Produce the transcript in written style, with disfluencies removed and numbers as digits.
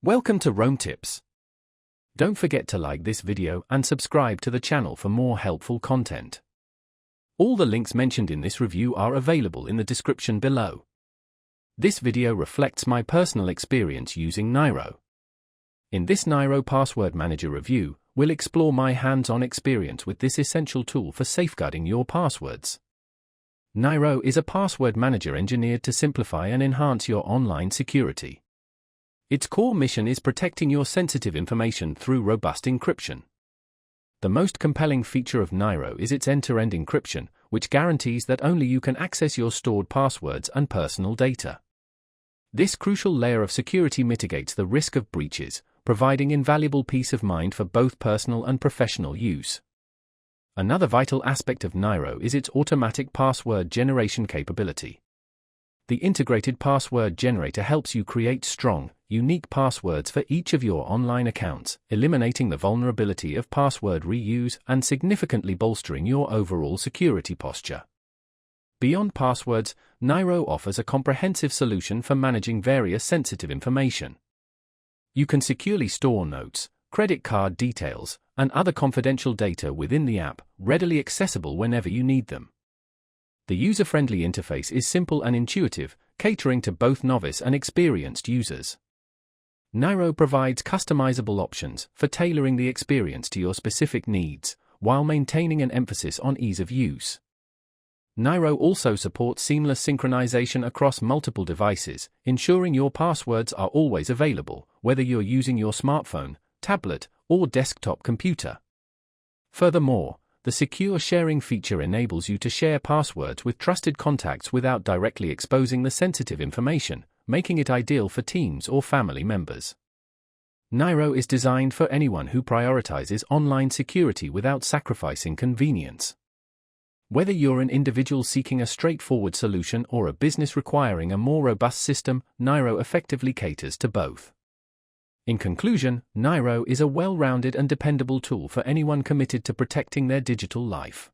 Welcome to Rome Tips. Don't forget to like this video and subscribe to the channel for more helpful content. All the links mentioned in this review are available in the description below. This video reflects my personal experience using Encyro. In this Encyro Password Manager review, we'll explore my hands-on experience with this essential tool for safeguarding your passwords. Encyro is a password manager engineered to simplify and enhance your online security. Its core mission is protecting your sensitive information through robust encryption. The most compelling feature of Encyro is its end-to-end encryption, which guarantees that only you can access your stored passwords and personal data. This crucial layer of security mitigates the risk of breaches, providing invaluable peace of mind for both personal and professional use. Another vital aspect of Encyro is its automatic password generation capability. The integrated password generator helps you create strong, unique passwords for each of your online accounts, eliminating the vulnerability of password reuse and significantly bolstering your overall security posture. Beyond passwords, Encyro offers a comprehensive solution for managing various sensitive information. You can securely store notes, credit card details, and other confidential data within the app, readily accessible whenever you need them. The user-friendly interface is simple and intuitive, catering to both novice and experienced users. Encyro provides customizable options for tailoring the experience to your specific needs, while maintaining an emphasis on ease of use. Encyro also supports seamless synchronization across multiple devices, ensuring your passwords are always available, whether you're using your smartphone, tablet, or desktop computer. Furthermore, the secure sharing feature enables you to share passwords with trusted contacts without directly exposing the sensitive information, making it ideal for teams or family members. Encyro is designed for anyone who prioritizes online security without sacrificing convenience. Whether you're an individual seeking a straightforward solution or a business requiring a more robust system, Encyro effectively caters to both. In conclusion, Encyro is a well-rounded and dependable tool for anyone committed to protecting their digital life.